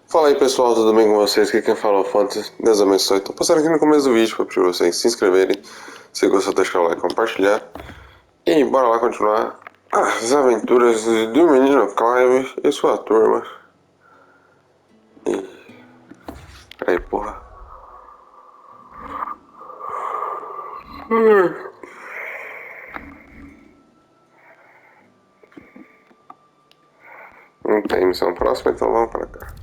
Fala aí pessoal, tudo bem com vocês? Aqui quem fala é o Fontes, Deus abençoe. Tô passando aqui no começo do vídeo para pedir vocês se inscreverem, se gostou deixar o like, compartilhar. E bora lá continuar as aventuras do menino Clive e sua turma. Peraí, porra. Não tem missão próxima, então vamos pra cá.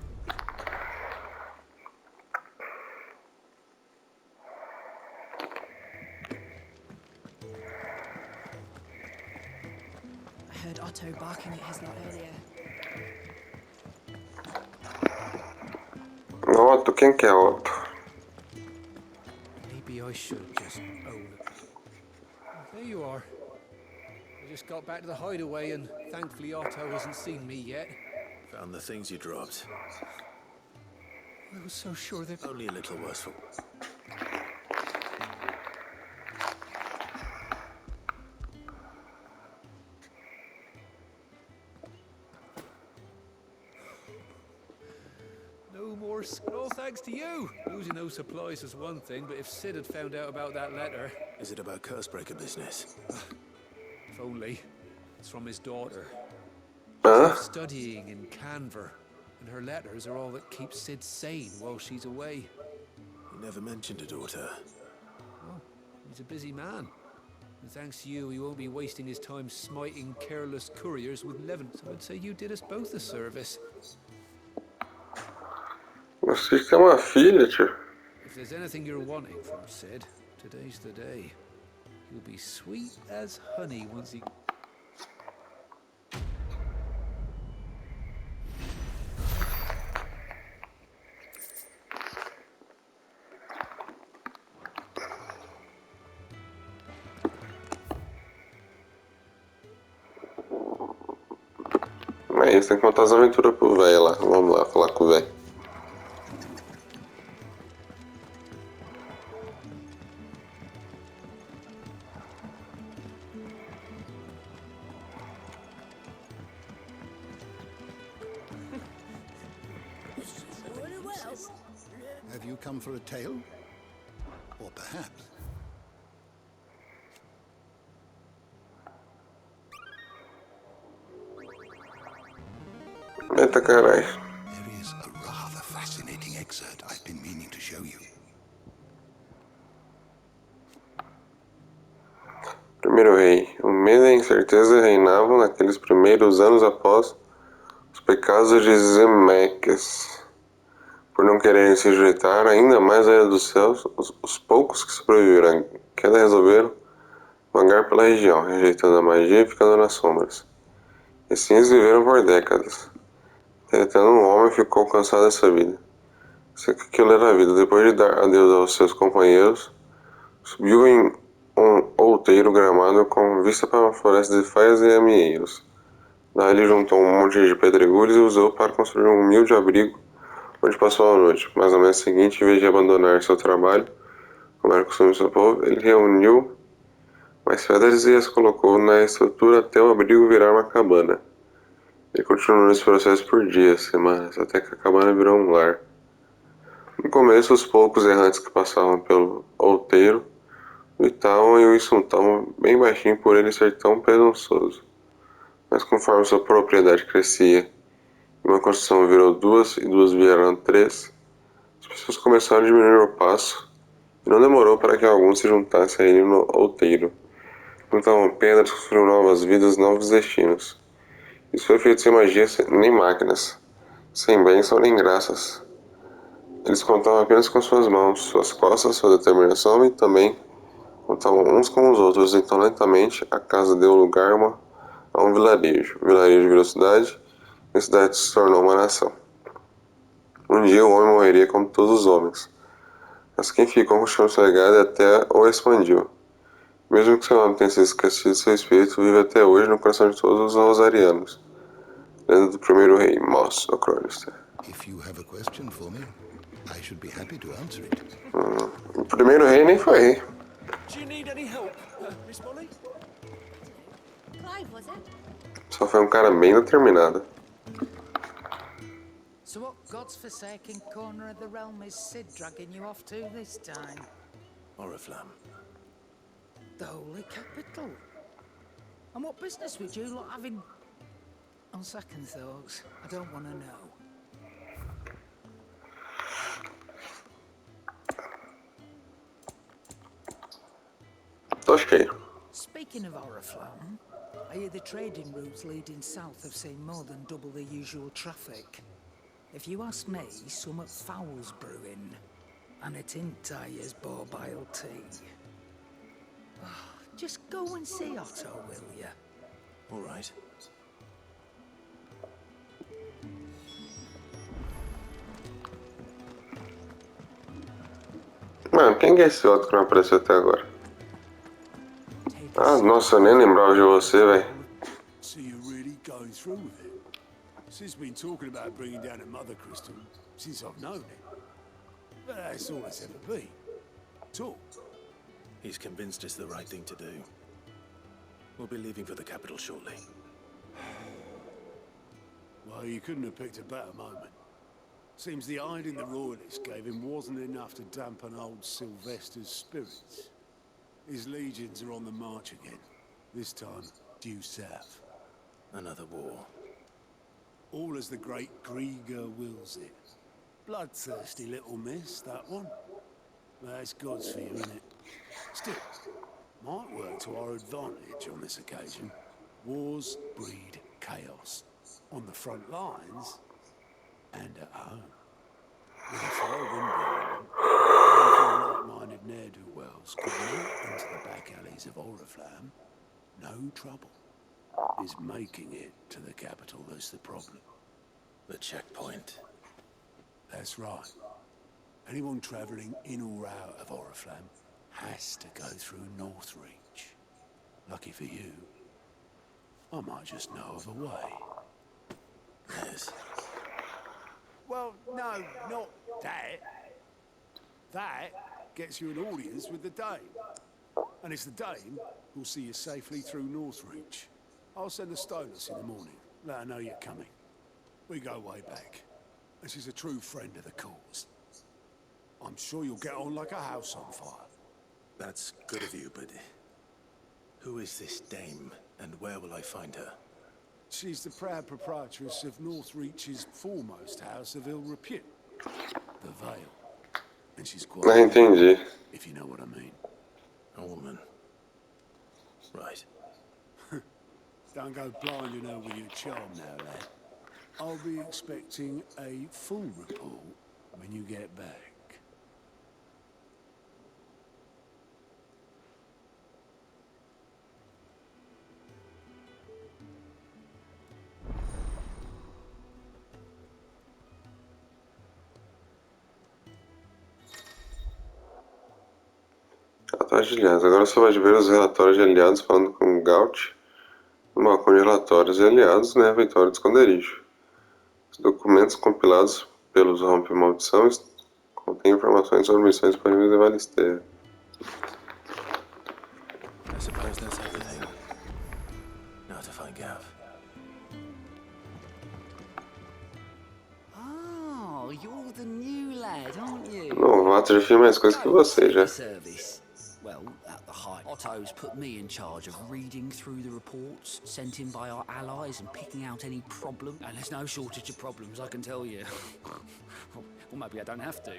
I heard Otto barking at his lot earlier. Otto, quem que é Otto? Maybe I should just own it. There you are. I just got back to the hideaway and thankfully Otto hasn't seen me yet. Found the things you dropped. I was so sure that... Only a little worse for... No more all thanks to you. Losing those supplies is one thing, but if Sid had found out about that letter... Is it about Cursebreaker business? If only. It's from his daughter. Huh? She's studying in Canver, and her letters are all that keeps Sid sane while she's away. He never mentioned a daughter. Oh, he's a busy man. And thanks to you, he won't be wasting his time smiting careless couriers with leaven. So I'd say you did us both a service. Você tem uma filha, tio. If there's anything you're wanting from Sid, today's the day. He'll be sweet as honey once he... É isso, tem que contar as aventuras pro velho lá. Vamos lá, falar com o velho. Have you come for a tale? Or perhaps... Eita caralho. There is a rather fascinating excerpt I've been meaning to show you. Primeiro rei. O medo e a incerteza reinavam naqueles primeiros anos após os pecados de Zemeckis. Por não quererem se sujeitar ainda mais à ira dos céus, os poucos que sobreviveram à queda resolveram vagar pela região, rejeitando a magia e ficando nas sombras. E assim eles viveram por décadas. Entretanto, um homem ficou cansado dessa vida. Sei que aquilo era a vida. Depois de dar adeus aos seus companheiros, subiu em um outeiro gramado com vista para uma floresta de faias e amieiros. Daí ele juntou um monte de pedregulhos e usou para construir um humilde abrigo onde passou a noite. Mas na manhã seguinte, em vez de abandonar seu trabalho, como era costume do seu povo, ele reuniu mais pedras e as colocou na estrutura até o abrigo virar uma cabana. Ele continuou nesse processo por dias, semanas, até que a cabana virou um lar. No começo, os poucos errantes que passavam pelo outeiro gritavam e o insultavam bem baixinho por ele ser tão presunçoso. Mas conforme sua propriedade crescia e uma construção virou duas e duas viraram três, as pessoas começaram a diminuir o passo e não demorou para que alguns se juntassem a ele no outeiro. Juntavam pedras, construíram novas vidas, novos destinos. Isso foi feito sem magia nem máquinas, sem bênção nem graças. Eles contavam apenas com suas mãos, suas costas, sua determinação e também contavam uns com os outros. Então, lentamente, a casa deu lugar a um vilarejo. O vilarejo virou cidade e a cidade se tornou uma nação. Um dia o homem morreria como todos os homens, mas quem ficou continuou seu legado e até o expandiu. Mesmo que seu nome tenha sido esquecido, seu espírito vive até hoje no coração de todos os rosarianos. Lenda do primeiro rei, Moss, o cronista. If you have a question for me, I should be happy to answer it. O primeiro rei nem foi rei. Do you need any help, Miss Molly? Clive, was it? Só foi um cara bem determinado. So what god's-forsaken corner of the realm is Sid dragging you off to this time? Oriflamme. The holy capital. And what business would you lot having? On second thoughts, I don't want to know. Tô cheio. Speaking of Oriflamme, I hear the trading routes leading south have seen more than double the usual traffic. If you ask me, somewhat foul's brewing. And it ain't Tyre's borbile tea. Just go and see Otto, will ya? All right. Mano, quem que é esse outro que não apareceu até agora? Ah, nossa, eu nem lembrava de você, velho. So you're really going through with it? Sid's been talking about bringing down a mother crystal since I've known it. But that's all it's ever been. Talk. He's convinced it's the right thing to do. We'll be leaving for the capital shortly. Well, you couldn't have picked a better moment. Seems the hiding the royalists gave him wasn't enough to dampen old Sylvester's spirits. His legions are on the march again. This time, due south. Another war. All as the great Grieger wills it. Bloodthirsty little miss, that one. That's God's for you, isn't it? Still, might work to our advantage on this occasion. Wars breed chaos. On the front lines, and at home. With a fair wind behind them, like-minded ne'er-do-wells coming out into the back alleys of Oriflamme, no trouble. Is making it to the capital that's the problem. The checkpoint. That's right. Anyone travelling in or out of Oriflamme has to go through Northreach. Lucky for you, I might just know of a way. Yes. Well, no, not that. That gets you an audience with the Dame. And it's the Dame who'll see you safely through Northreach. I'll send a Stolas in the morning. Let her know you're coming. We go way back. And she's a true friend of the cause. I'm sure you'll get on like a house on fire. That's good of you, but who is this dame, and where will I find her? She's the proud proprietress of Northreach's foremost house of ill repute, the Vale. And she's Não quite, entendi. if you know what I mean. A woman. Right. Don't go blinding her with your charm now, lad. I'll be expecting a full report when you get back. Relatórios de aliados. Agora você pode ver os relatórios de aliados falando com Gaut no balcão de relatórios de aliados no inventório de esconderijo. Os documentos compilados pelos rompe-maldição contêm informações sobre missões disponíveis em Valisteia. I suppose that's everything. Now to find Gav. Oh, you're the new lad, aren't you? Novato, já fiz mais coisas que você já. Service. Well, at the height, Otto's put me in charge of reading through the reports sent in by our allies and picking out any problem. And there's no shortage of problems, I can tell you. Well, maybe I don't have to.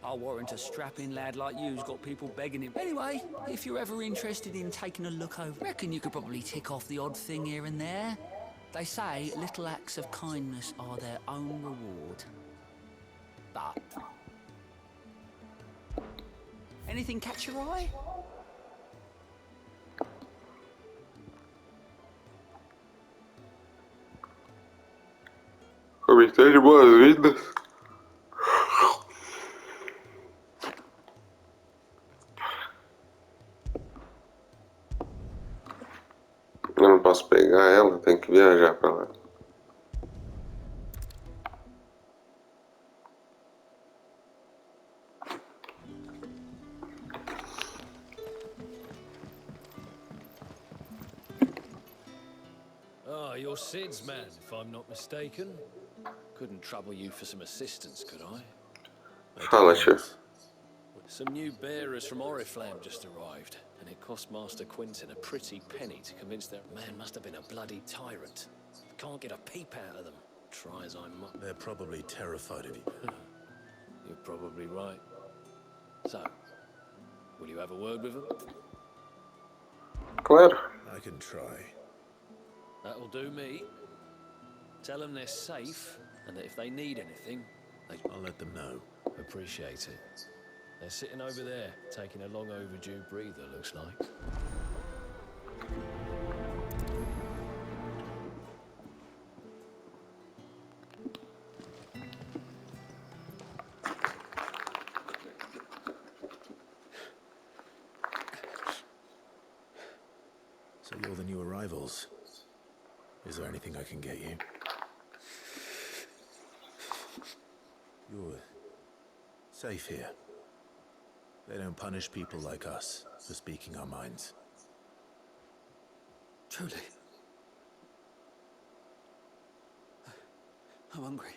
I'll warrant a strapping lad like you's got people begging him. Anyway, if you're ever interested in taking a look over, reckon you could probably tick off the odd thing here and there. They say little acts of kindness are their own reward. But anything catch your eye? Comitê de boas-vindas. Eu não posso pegar ela, tem que viajar pra lá. Ah, you're Sid's man, if I'm not mistaken. Couldn't trouble you for some assistance, could I? Fala, tio. Some new bearers from Oriflamme just arrived, and it cost Master Quentin a pretty penny to convince their man must have been a bloody tyrant. Can't get a peep out of them, try as I might. They're probably terrified of you. You're probably right. So, will you have a word with them? Claro. I can try. That'll do me. Tell them they're safe, and that if they need anything, I'll let them know. Appreciate it. They're sitting over there, taking a long overdue breather, looks like. So you're the new arrivals. Is there anything I can get you? You're safe here. They don't punish people like us for speaking our minds. Truly. I'm hungry.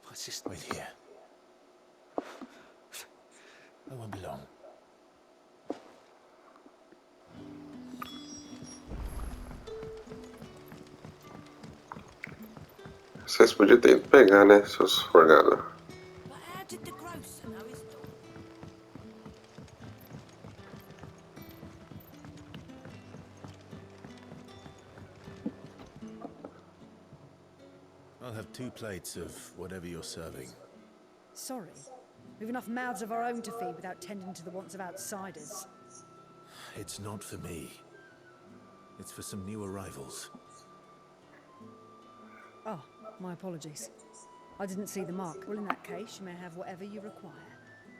My sister. Wait here. I won't be long. Vocês podiam ter ido pegar, né, seus folgados. But how did the grocer know his dog? I'll have 2 plates of whatever you're serving. Sorry. We've enough mouths of our own to feed without tending to the wants of outsiders. It's not for me. It's for some new arrivals. Oh, my apologies. I didn't see the mark. Well, in that case, you may have whatever you require.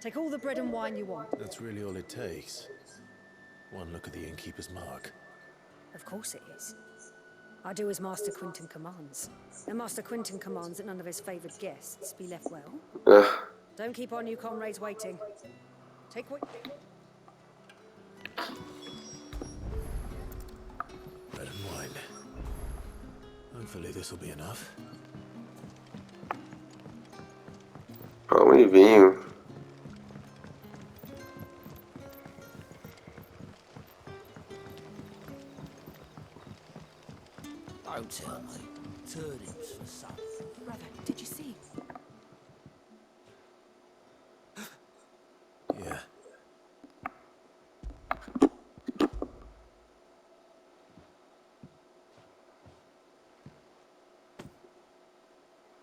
Take all the bread and wine you want. That's really all it takes. One look at the innkeeper's mark. Of course it is. I do as Master Quentin commands. And Master Quentin commands that none of his favoured guests be left well. Don't keep our new comrades waiting. Take what... Bread and wine. Hopefully this will be enough. Pão e vinho. Don't tell me. Turnips for supper. Brother, did you see? Yeah.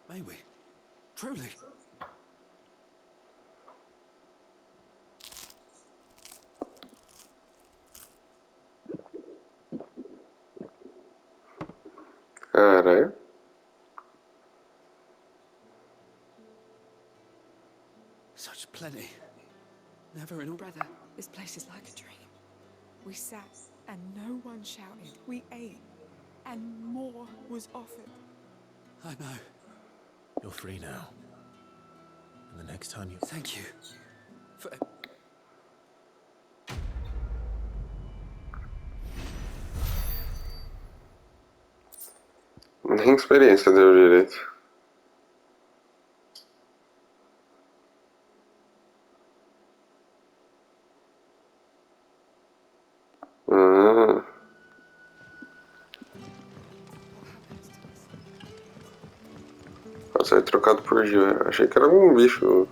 May we? Truly? Caralho. Such plenty. Never in all. Brother, this place is like a dream. We sat and no one shouted. We ate and more was offered. I know. You're free now. And the next time you... Thank you. For... Nem experiência deu direito. Pode ser trocado por Gil. Achei que era algum bicho.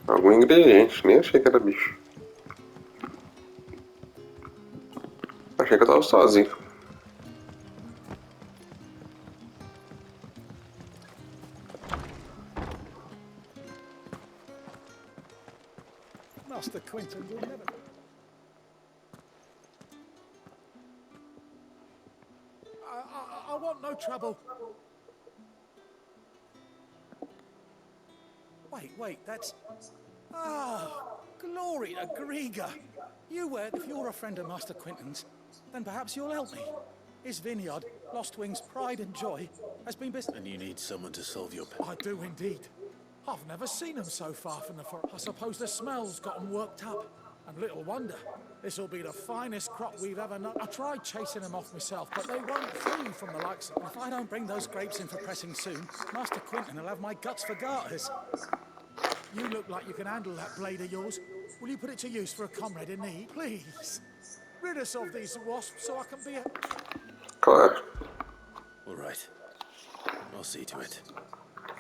Algum ingrediente. Nem achei que era bicho. Achei que eu tava sozinho. Master Quentin will never... I want no trouble. Wait, that's... Ah, glory to Griga. If you're a friend of Master Quentin's, then perhaps you'll help me. His vineyard, Lost Wing's pride and joy, has been busy. And you need someone to solve your... I do indeed. I've never seen them so far from the forest. I suppose the smell's got them worked up. And little wonder. This'll be the finest crop we've ever known. I tried chasing them off myself, but they won't flee from the likes of... If I don't bring those grapes in for pressing soon, Master Quentin will have my guts for garters. You look like you can handle that blade of yours. Will you put it to use for a comrade in need? Please. Rid us of these wasps so I can be a... Claro. All right. I'll see to it.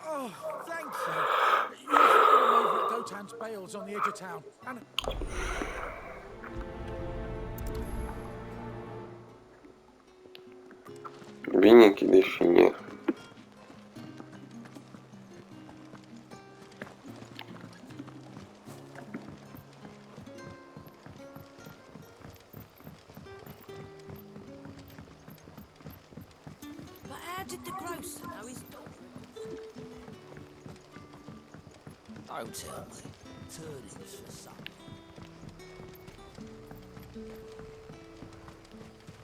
Oh, thank you. You'll find them over at Gotan's Bales on the edge of town. And... Vinha que deixinha. But how did the grocer know his daughter? Don't tell me. Turnings for some.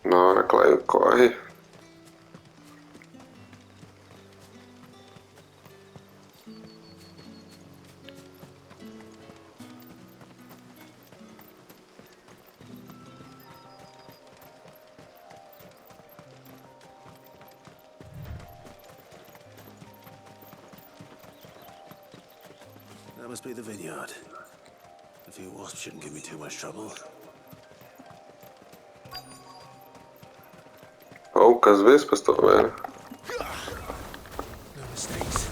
Na hora que ela corre. That must be the vineyard. A few wasps shouldn't give me too much trouble. Poucas vespas, tô vendo. No mistakes.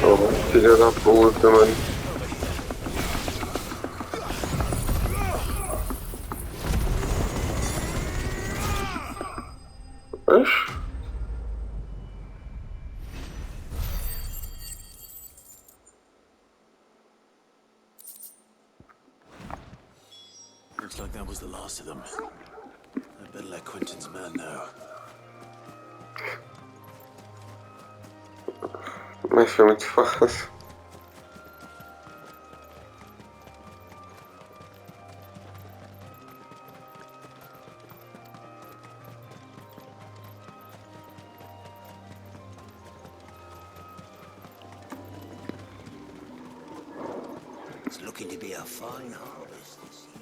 Oh, filha da puta, mano. Oxi. Looks like that was the last of them. I better let Quentin's man know. Mas foi muito fácil. It's looking to be a fine harvest this year.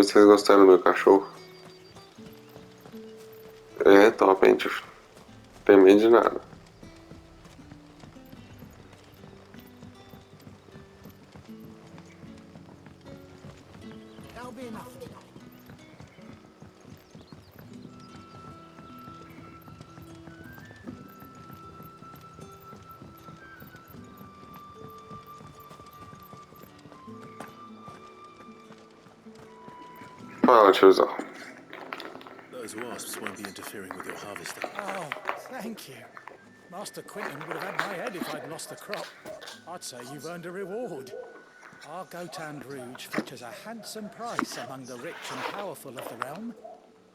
Vocês gostaram do meu cachorro? É top, gente. Não tem medo de nada. That'll be enough tonight. Fala, tiozão. Those wasps won't be interfering with your harvesting. Oh, thank you. Master Quentin would have had my head if I'd lost the crop. I'd say you've earned a reward. Our Gotan Rouge fetches a handsome price among the rich and powerful of the realm.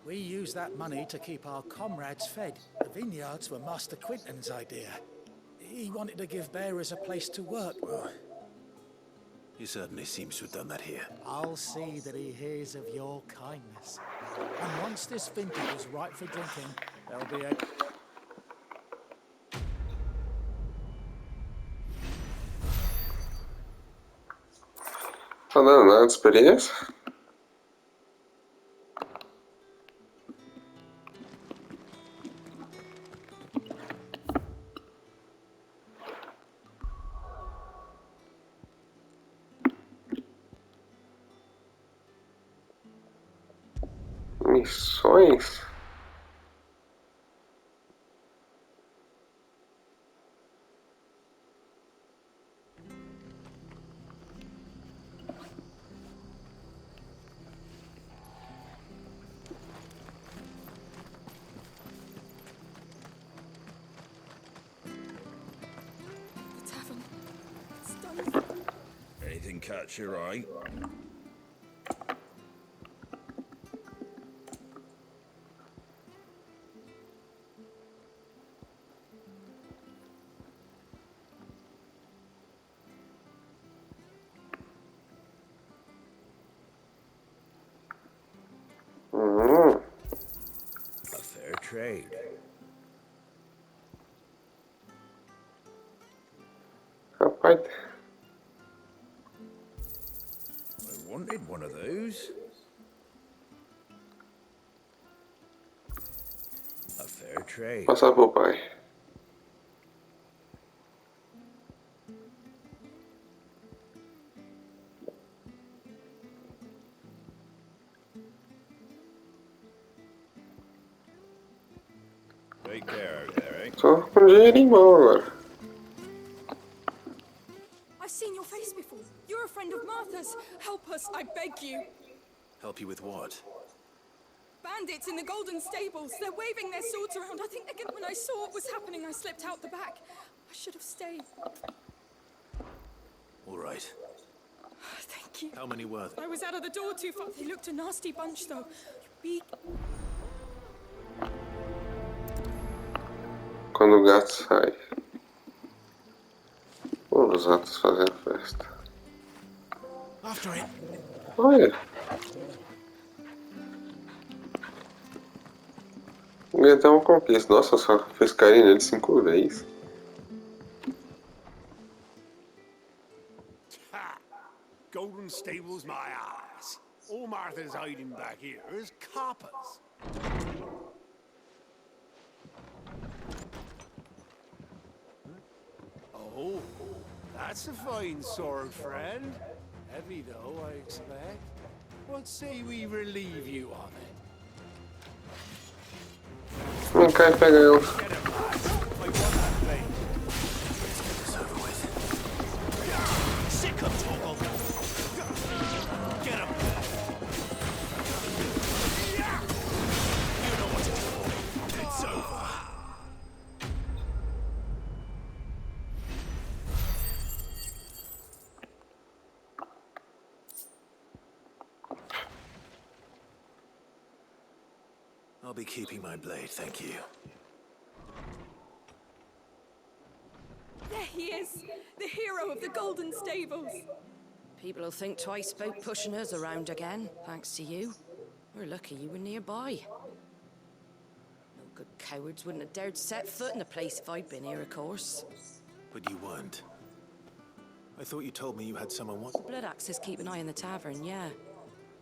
We use that money to keep our comrades fed. The vineyards were Master Quentin's idea. He wanted to give bearers a place to work. Well, he certainly seems to have done that here. I'll see that he hears of your kindness. And once this vintage is right for drinking, there'll be a... Tá dando nada de experiência? Missões? The tavern. It's done. Anything catch your eye? A fair trade. Rapaz, wanted one of those. A fair trade. Passar pro pai. Take care, Derek. Só com dinheirinho bom agora. I've seen your face before. You're a friend of Martha's. Help us, I beg you. Help you with what? Bandits in the Golden Stables. They're waving their swords around. I think they're gonna... When I saw what was happening, I slipped out the back. I should have stayed. All right. Thank you. How many were there? I was out of the door too far. They looked a nasty bunch, though. Be... Quando o gato sai. Os ratos fazendo festa. After it. Olha. Ganhei até uma conquista. Nossa, só fez carinho nele 5 vezes. Ha! Golden Stables, my ass. All Martha's hiding back here is coppers. Oh, that's a fine sword, friend. Heavy though, I expect. What say we relieve you of it? Não cai, pega eu. Get him, lads. I want that blade. It's over with. Sick of Toggle. Get him. You know what to do. It's over. I'll be keeping my blade, thank you. There he is. The hero of the Golden Stables. People will think twice about pushing us around again, thanks to you. We're lucky you were nearby. No good cowards wouldn't have dared set foot in the place if I'd been here, of course. But you weren't. I thought you told me you had someone The Blood Axes keep an eye on the tavern, yeah.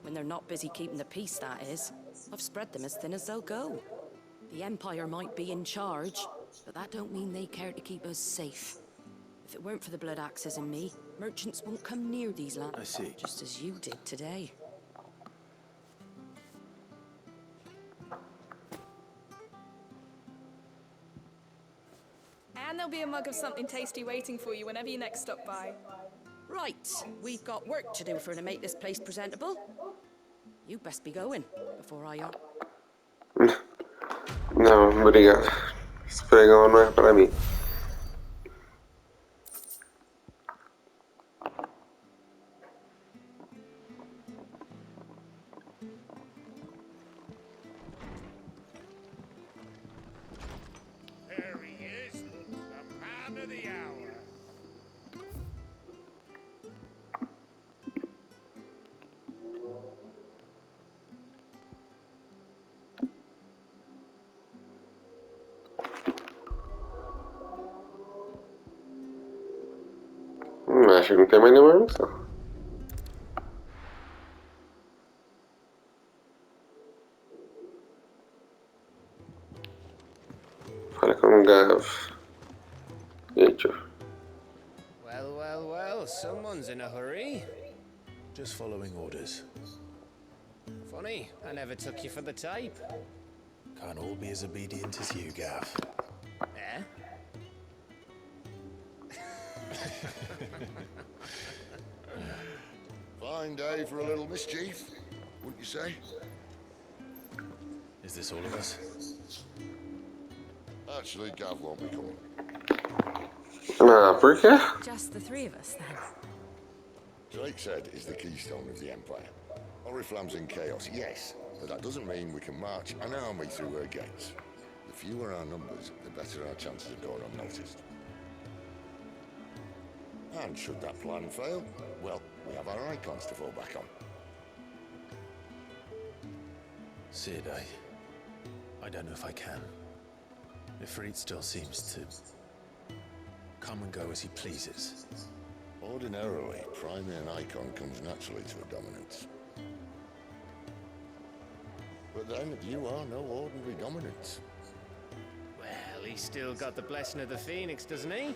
When they're not busy keeping the peace, that is. I've spread them as thin as they'll go. The Empire might be in charge, but that don't mean they care to keep us safe. If it weren't for the Blood Axes and me, merchants won't come near these lands. I see. Just as you did today. And there'll be a mug of something tasty waiting for you whenever you next stop by. Right, we've got work to do to make this place presentable. You best be going, before I... Não, obrigado. Esse pregão não é pra mim. There he is, the man of the hour. Acho que não tem mais nenhuma missão. Fala com o Gav. Gente, Well, well, well, someone's in a hurry. Just following orders. Funny, I never took you for the type. Can't all be as obedient as you, Gav. Eh? Fine day for a little mischief, wouldn't you say? Is this all of us? Actually, Gav won't be coming. Ah, por quê? Just the three of us, then. Drake said is the keystone of the Empire. Oriflamme's in chaos, yes, but that doesn't mean we can march an army through her gates. The fewer our numbers, the better our chances of going unnoticed. And should that plan fail, well, we have our icons to fall back on. Sid, I don't know if I can. Ifrit still seems to come and go as he pleases. Ordinarily, priming an icon comes naturally to a dominance. But then, you are no ordinary dominance. Well, he's still got the blessing of the Phoenix, doesn't he?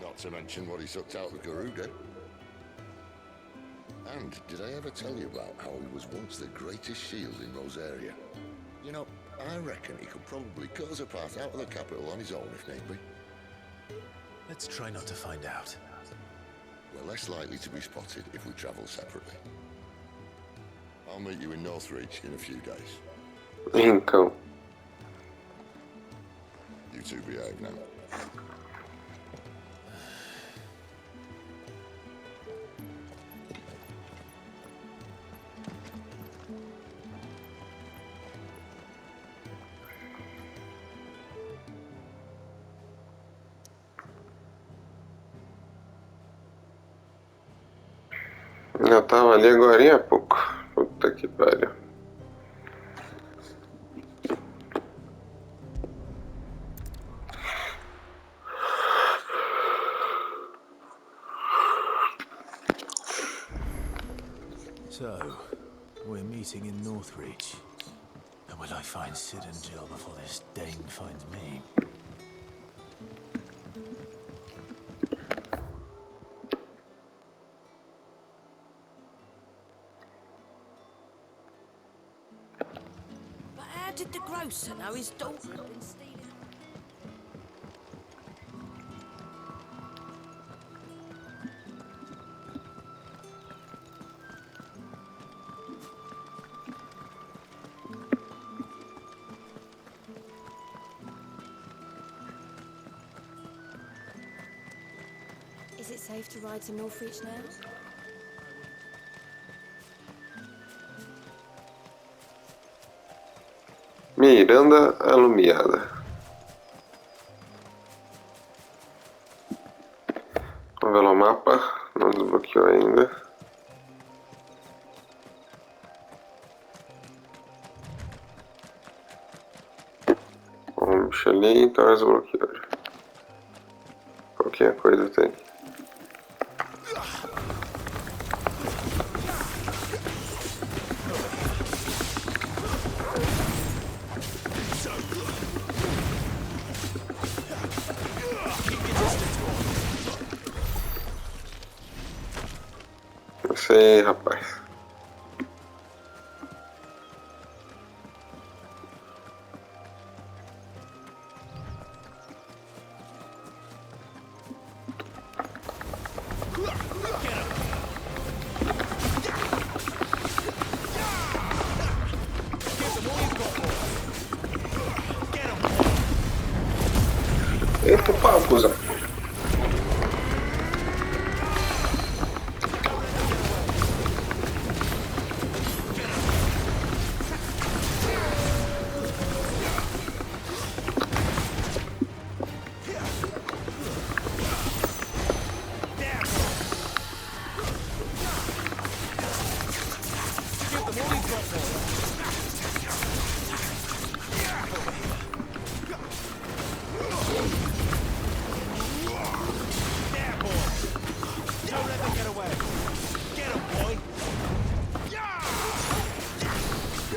Not to mention what he sucked out of Garuda. And did I ever tell you about how he was once the greatest shield in Rosaria? You know, I reckon he could probably cut us a path out of the capital on his own if need be. Let's try not to find out. We're less likely to be spotted if we travel separately. I'll meet you in Northreach in a few days. Então. You two behave now. Eu tava ali agora há pouco. Puta que pariu. So, we're meeting in Northreach. And will I find Sid and Jill before this Dane finds me? But how did the grocer know his daughter had been stealing? Is it safe to ride to Northreach now? Miranda alumiada. Vamos ver lá o mapa. Não desbloqueou ainda. Um bicho ali, então desbloqueou. Qualquer coisa tem. Isso aí, rapaz. Eita, pau, cuzão.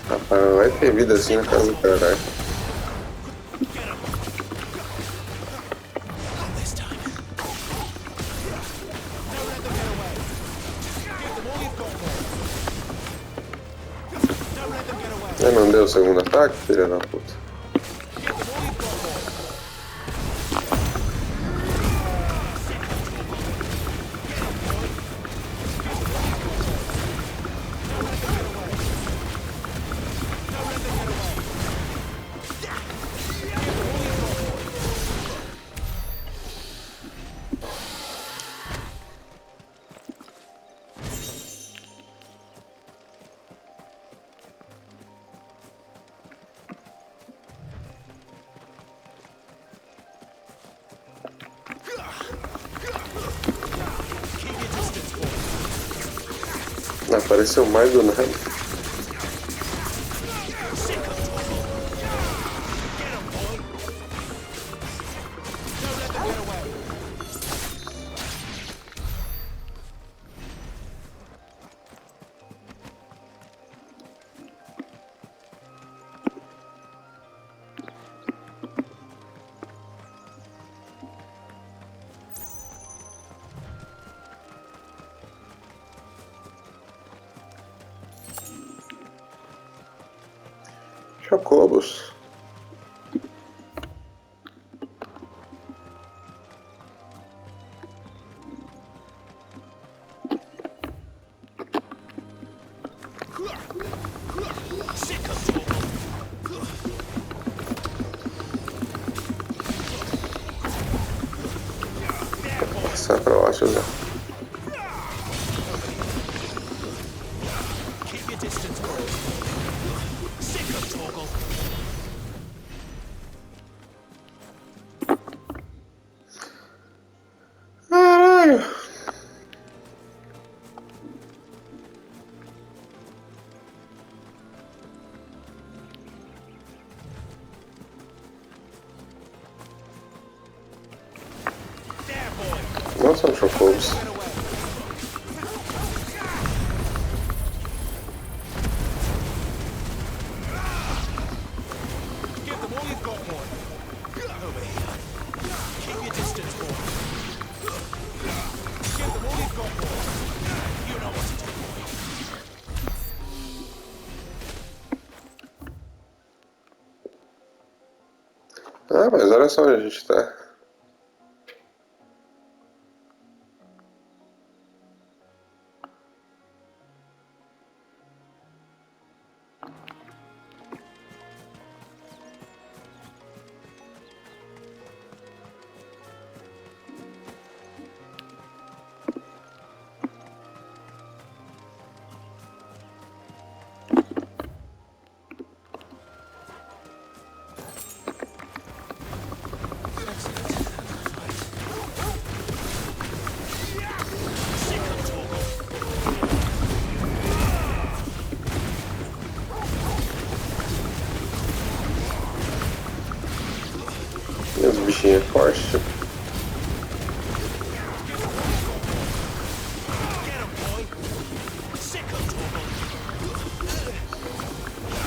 Rapaz, não vai ter vida assim na casa do caralho. Não deu o segundo ataque, filha da puta. Apareceu mais do nada. Chocobos. Sai pra baixo já. Caralho. Não são chocobos. Ah, mas olha só onde a gente tá. E os bichinhos fortes, tipo.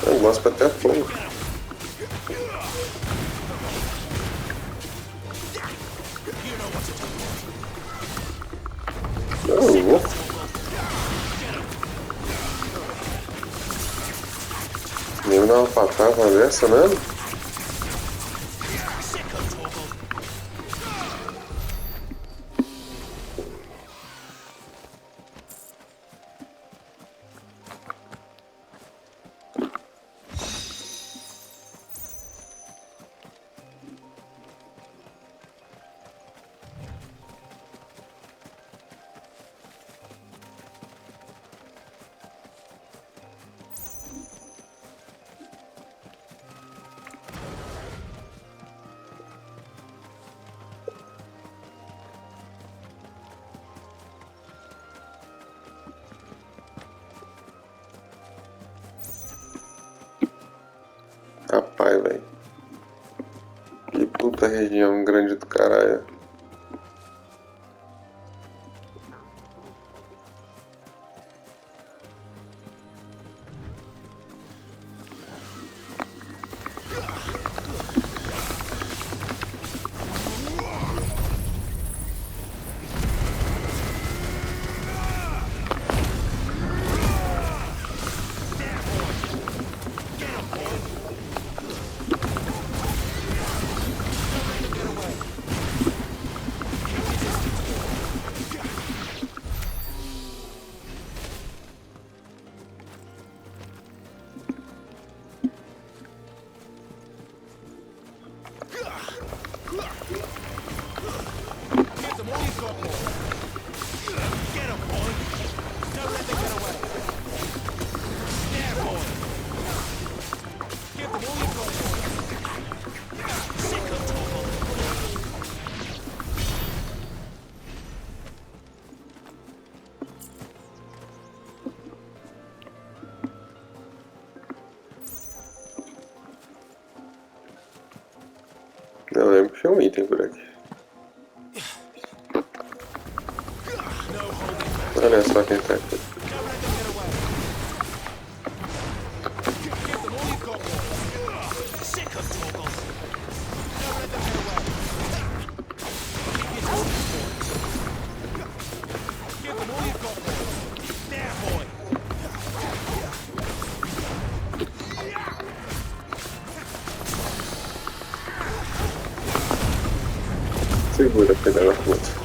Eu gosto até fogo. Eu vou. Nem me dá uma patada dessa mesmo. Rapaz, velho. Que puta região grande do caralho. Eu lembro que tinha um item por aqui. Olha só quem tá aqui. segura, filha da puta.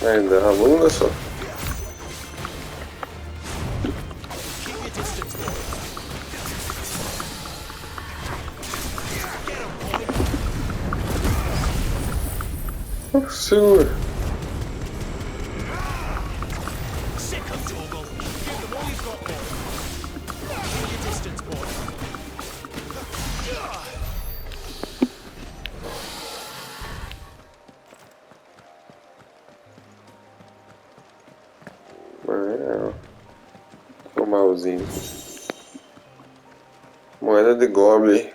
Ainda a bunda só. Segura. O malzinho. Moeda de goblin.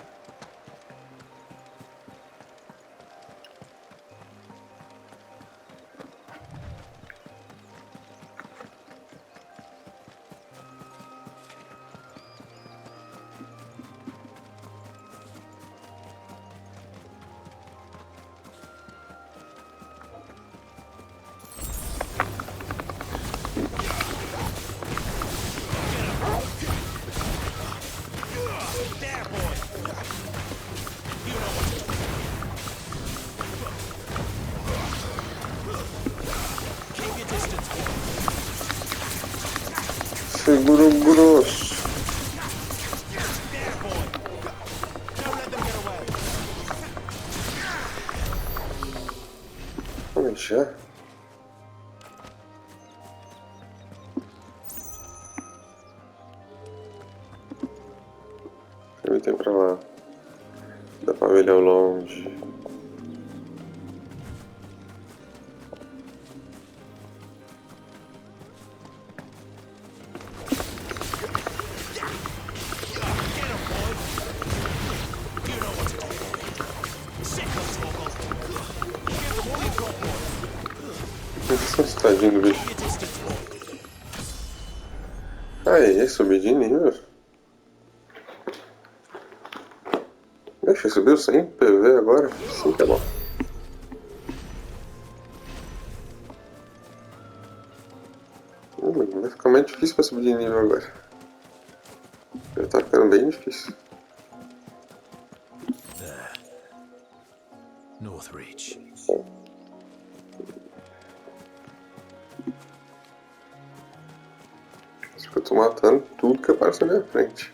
Seguro grosso. Vamos deixar. Ele tem pra lá. Dá pra ver ele ao longe. Tadinho do bicho. Aí, subi de nível. Deixa, subiu 100 PV agora? Sim, tá bom. Vai ficar mais difícil pra subir de nível agora. Já tá ficando bem difícil. Northreach. Acho que eu tô matando tudo que aparece na minha frente.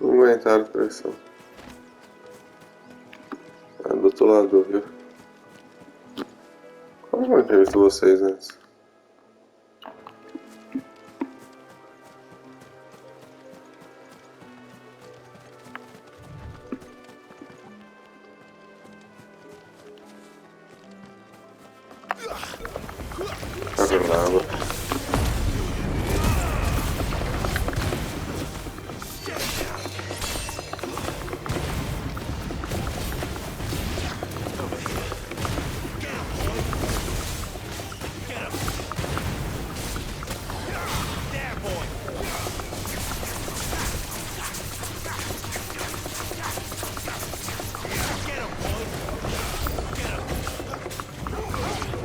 Não aguentaram a pressão. Ah, do outro lado, viu? Como eu tinha visto vocês antes? Caramba.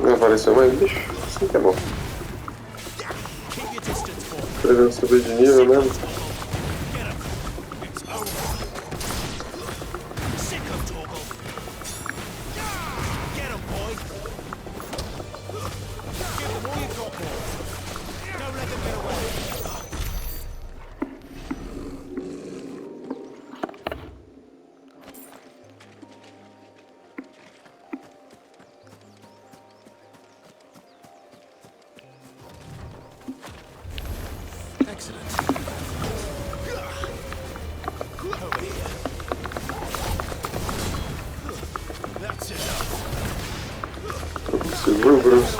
Não apareceu mais bicho? Assim que é bom. Esperando subir de nível mesmo. Seguro, Bruce.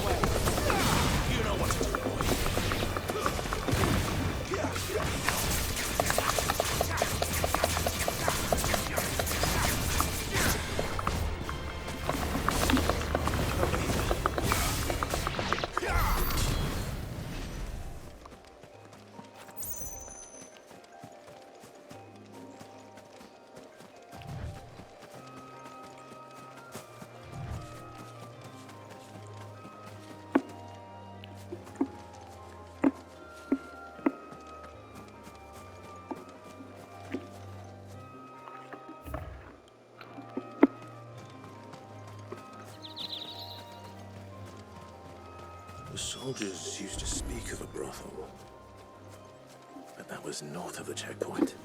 The soldiers used to speak of a brothel, but that was north of the checkpoint.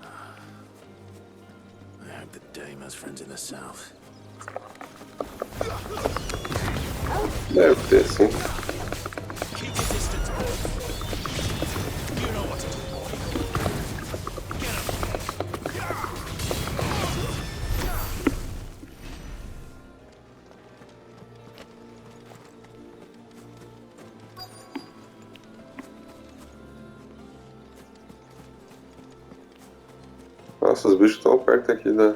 I hope the dame has friends in the south. Deve ter, sim. Keep your distance, boy. You know what to do, boy. Get him. Nossa, os bichos estão perto aqui da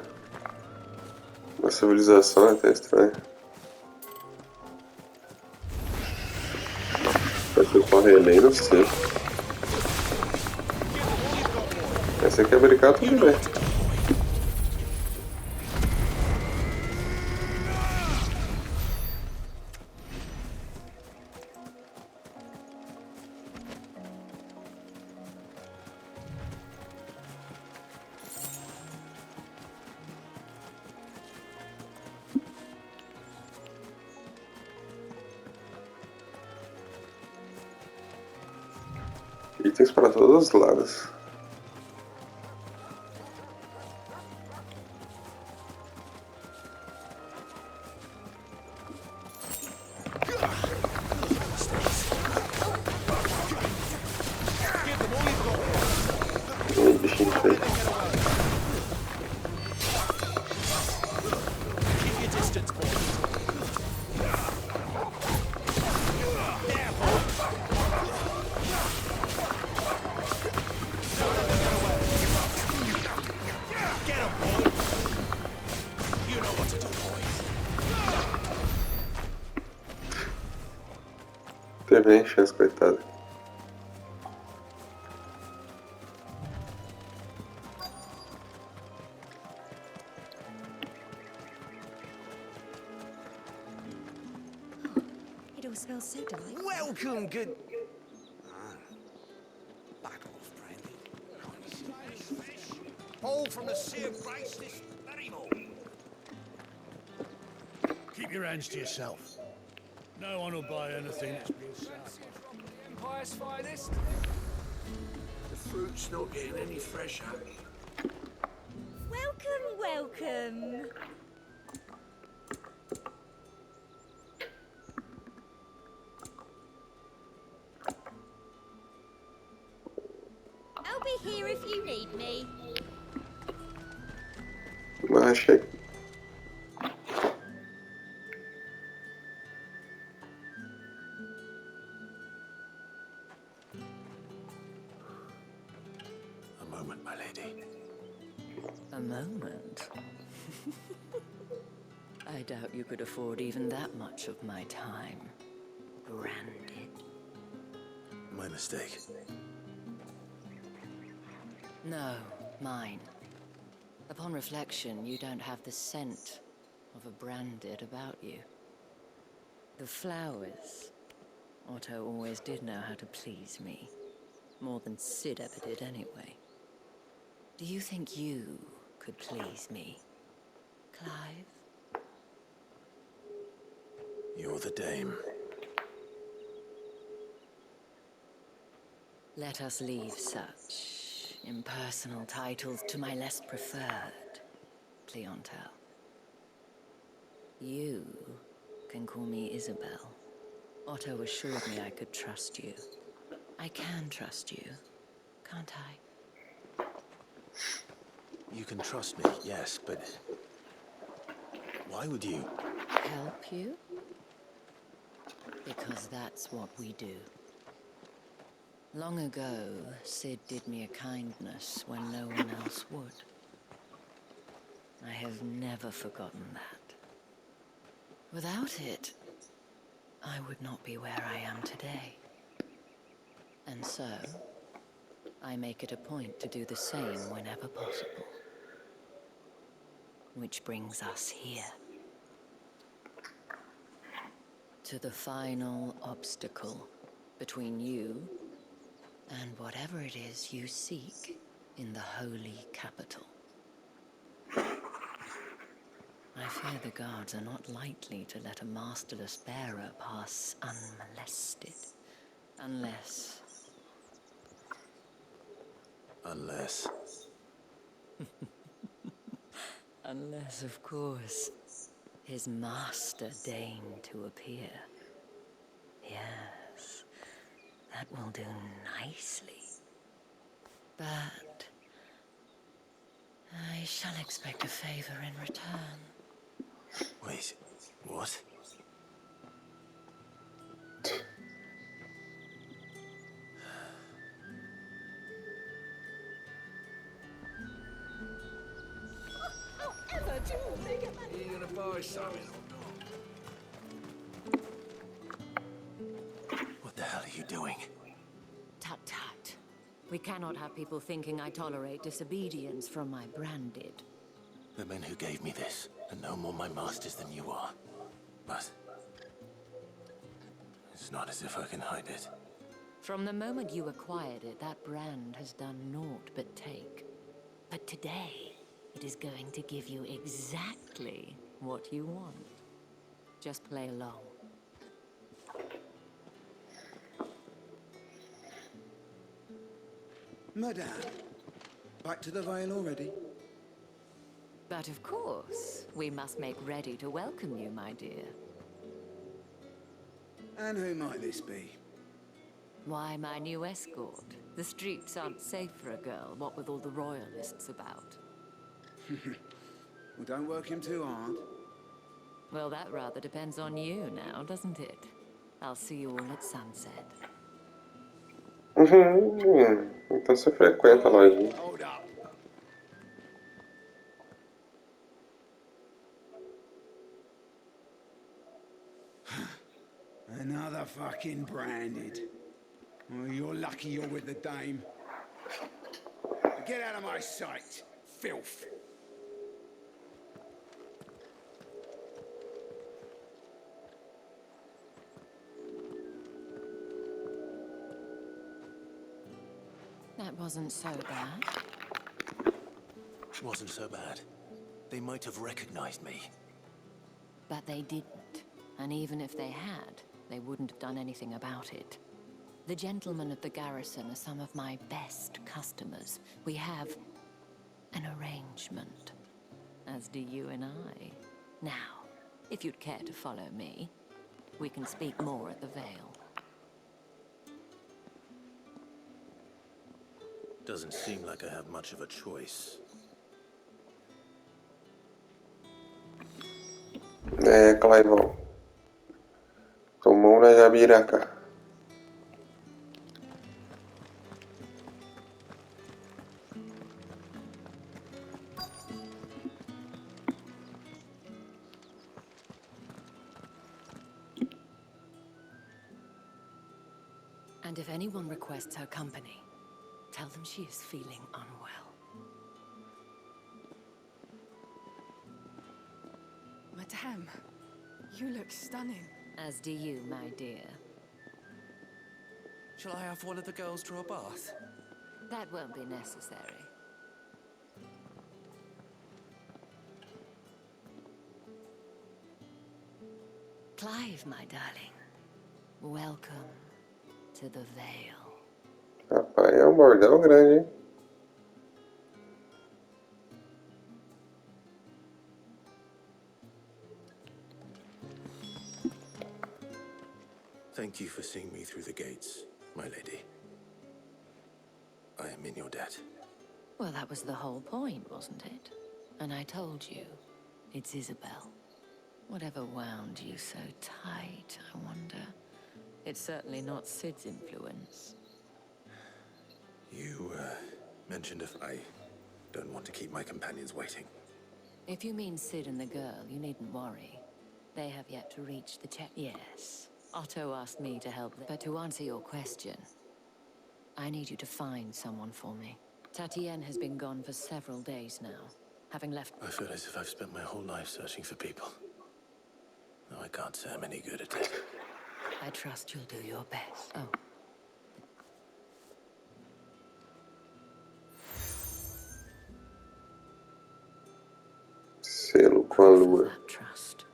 civilização, é até estranho. Vai ter correr bem no seco. Esse aqui é brincar tudo bem. Itens para todos os lados. Bichinho feio. Teve nem chance, coitado. It all smells so nice. Welcome, good. Back off, Brandy. All from the sea of grace this very morning. Keep your hands to yourself. No one will buy anything that's been sold. Empire's finest. The fruit's not getting any fresher. Welcome, welcome. I'll be here if you need me. Achei. A moment, my lady. A moment? I doubt you could afford even that much of my time. Branded. My mistake. No, mine. Upon reflection, you don't have the scent of a branded about you. The flowers Otto always did know how to please me. More than Sid ever did anyway. Do you think you could please me, Clive? You're the dame. Let us leave such impersonal titles to my less preferred clientele. You can call me Isabel. Otto assured me I could trust you. I can trust you, can't I? You can trust me, yes, but why would you? Help you? Because that's what we do. Long ago, Sid did me a kindness when no one else would. I have never forgotten that. Without it, I would not be where I am today. And so, I make it a point to do the same whenever possible. Which brings us here. To the final obstacle between you and whatever it is you seek in the holy capital. I fear the guards are not likely to let a masterless bearer pass unmolested. Unless... Unless, of course, his master deigned to appear. Yes, that will do nicely. But I shall expect a favor in return. Wait, what? Are you gonna buy something or not? What the hell are you doing? Tut tut. We cannot have people thinking I tolerate disobedience from my branded. The men who gave me this are no more my masters than you are. But it's not as if I can hide it. From the moment you acquired it, that brand has done naught but take. But today, it is going to give you exactly what you want. Just play along. Madame, back to the Vale already? But of course, we must make ready to welcome you, my dear. And who might this be? Why, my new escort. The streets aren't safe for a girl, what with all the royalists about. Well, don't work him too hard. Well, that rather depends on you now, doesn't it? I'll see you all at sunset. Então você frequenta a lojinha. Hold up. Another fucking branded. Oh, you're lucky you're with the dame. Get out of my sight, filth. That wasn't so bad. Wasn't so bad. They might have recognized me. But they didn't. And even if they had, they wouldn't have done anything about it. The gentlemen of the garrison are some of my best customers. We have an arrangement, as do you and I. Now, if you'd care to follow me, we can speak more at the Vale. Doesn't seem like I have much of a choice. Clivão. Tomou na jabiraca. And if anyone requests her company, tell them she is feeling unwell. Madame, you look stunning. As do you, my dear. Shall I have one of the girls draw a bath? That won't be necessary. Clive, my darling. Welcome to the Vale. Rapaz, é um bordel grande, hein? Thank you for seeing me through the gates, my lady. I am in your debt. Well, that was the whole point, wasn't it? And I told you, it's Isabel. Whatever wound you so tight, I wonder. It's certainly not Sid's influence. You, mentioned if I don't want to keep my companions waiting. If you mean Sid and the girl, you needn't worry. They have yet to reach the check. Yes. Otto asked me to help them. But to answer your question, I need you to find someone for me. Tatienne has been gone for several days now, having left... I feel as if I've spent my whole life searching for people. No, I can't say I'm any good at it. I trust you'll do your best. Oh. Selo com a lua. Trust.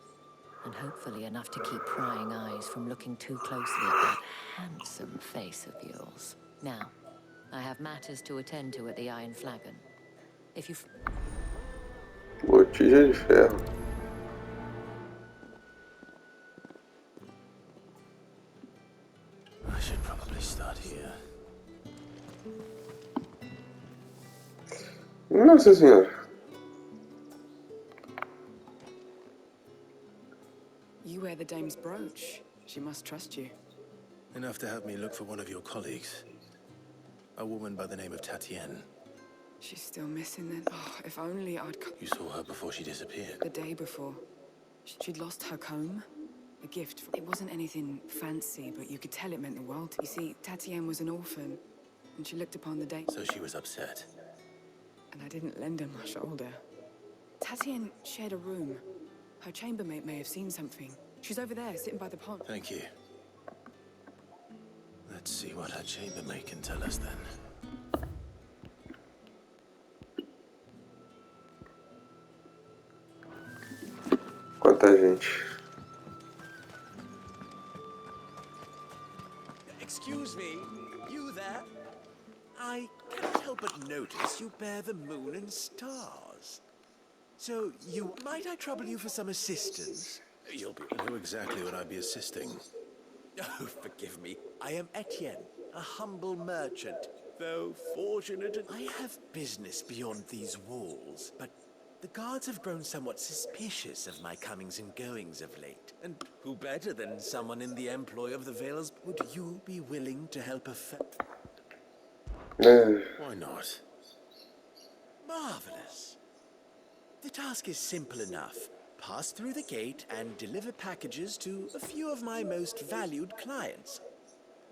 And hopefully enough to keep prying eyes from looking too closely at that handsome face of yours. Now, I have matters to attend to at the Iron Flagon. If you... Botija de ferro. I should probably start here. Nossa senhora. You wear the dame's brooch. She must trust you. Enough to help me look for one of your colleagues. A woman by the name of Tatienne. She's still missing then. Oh, if only I'd... You saw her before she disappeared. The day before. She'd lost her comb. A gift. It wasn't anything fancy, but you could tell it meant the world. You see, Tatienne was an orphan, and she looked upon the day... So she was upset. And I didn't lend her my shoulder. Tatienne shared a room. Her chambermaid may have seen something. She's over there, sitting by the pond. Thank you. Let's see what her chambermaid can tell us then. Quanta gente. Excuse me, you there? I cannot help but notice you bear the moon and stars. So, might I trouble you for some assistance? You'll know exactly what I'd be assisting. Oh, forgive me. I am Etienne, a humble merchant. Though fortunate, I have business beyond these walls. But the guards have grown somewhat suspicious of my comings and goings of late. And who better than someone in the employ of the Vales? Would you be willing to help Why not? Marvelous. The task is simple enough. Pass through the gate and deliver packages to a few of my most valued clients.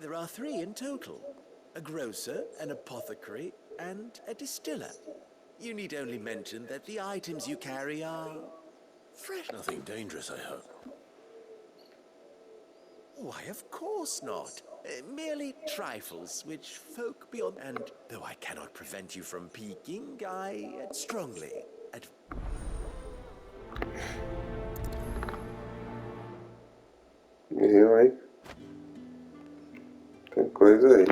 There are 3 in total. A grocer, an apothecary, and a distiller. You need only mention that the items you carry are... fresh. Nothing dangerous, I hope. Why, of course not. Merely trifles which folk beyond... And though I cannot prevent you from peeking, I strongly... Eu, hein? Tem coisa aí.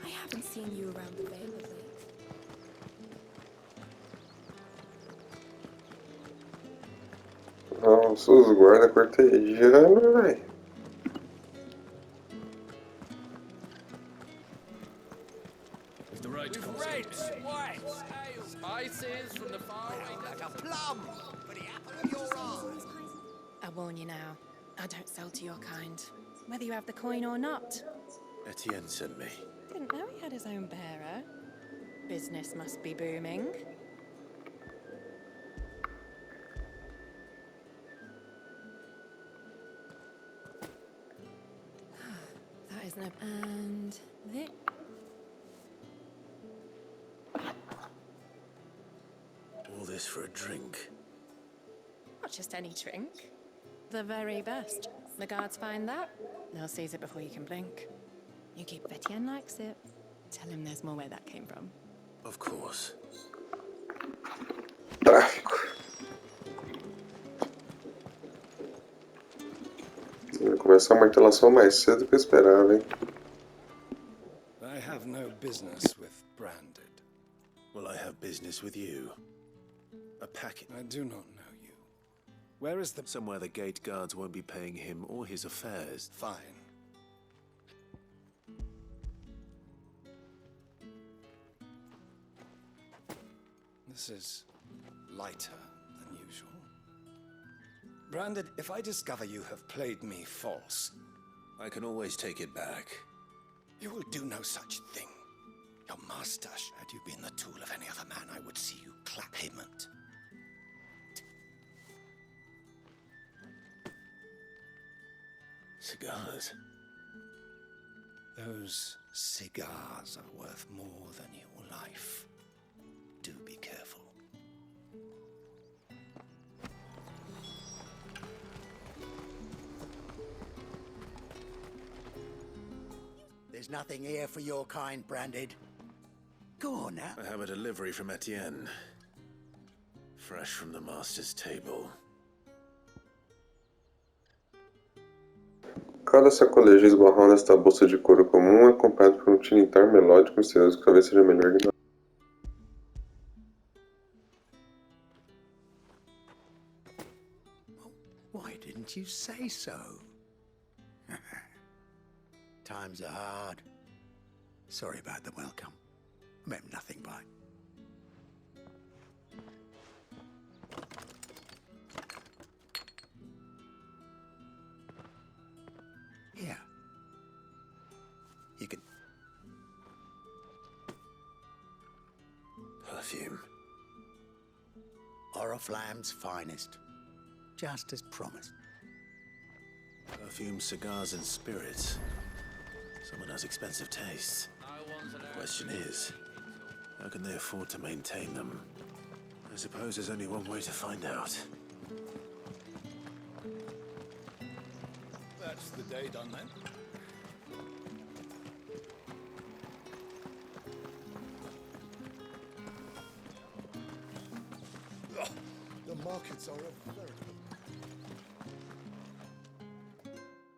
I haven't seen you around the Vale of late. Nossa, os guarda cortejando, velho. If the right comes in. white, spices from the far away like a plum for the apple of your eye. I warn you now, I don't sell to your kind, whether you have the coin or not. Etienne sent me. Didn't know he had his own bearer. Business must be booming. That is no... And this... All this for a drink. Not just any drink. The very best. The guards find that, they'll seize it before you can blink. You keep Etienne likes it. Tell him there's more where that came from. Of course. Tráfico. Vai começar a martelação mais cedo do que eu esperava, hein? I have no business with Branded. Well, I have business with you. A packet. I do not know you. Where is the... Somewhere the gate guards won't be paying him or his affairs. Fine. This is lighter than usual. Branded, if I discover you have played me false... I can always take it back. You will do no such thing. Your master, had you been the tool of any other man, I would see you clap him and... Cigars. Those cigars are worth more than your life. Do be careful. There's nothing here for your kind, Branded. Go on now. I have a delivery from Etienne. Fresh from the master's table. Cada sacolejo esbarrão nesta bolsa de couro comum é acompanhado por tinitar melódico e misterioso que talvez seja melhor ignorar. Why didn't you say so? Times are hard. Sorry about the welcome. I meant nothing by it. Here. You can... Perfume. Oriflamme's finest. Just as promised. Perfume, cigars, and spirits. Someone has expensive tastes. The question is, how can they afford to maintain them? I suppose there's only one way to find out. That's the day done then. The markets are a veritable...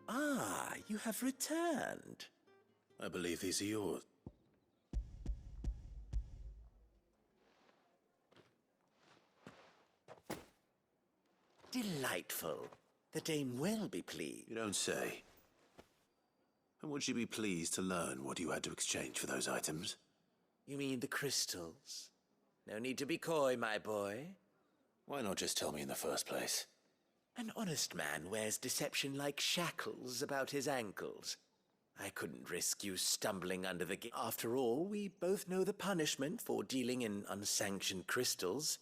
Ah, you have returned. I believe these are yours. Delightful. The dame will be pleased. You don't say. And would she be pleased to learn what you had to exchange for those items? You mean the crystals? No need to be coy, my boy. Why not just tell me in the first place? An honest man wears deception like shackles about his ankles. I couldn't risk you stumbling under the gate. After all, we both know the punishment for dealing in unsanctioned crystals.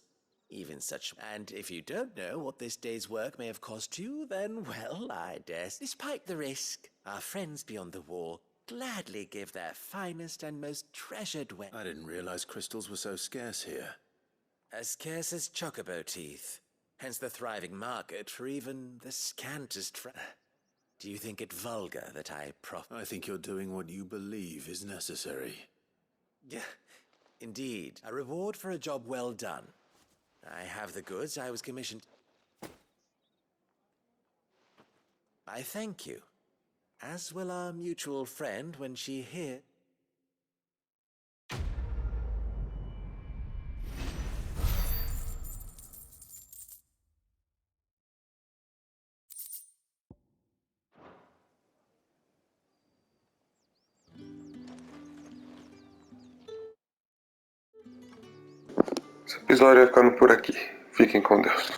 Even such... And if you don't know what this day's work may have cost you, then, well, I dare... Despite the risk, our friends beyond the wall gladly give their finest and most treasured weapon. I didn't realize crystals were so scarce here. As scarce as chocobo teeth. Hence the thriving market for even the scantest Do you think it vulgar that I I think you're doing what you believe is necessary. Yeah, indeed. A reward for a job well done. I have the goods I was commissioned. I thank you. As will our mutual friend when she hears. Esse episódio vai ficando por aqui. Fiquem com Deus.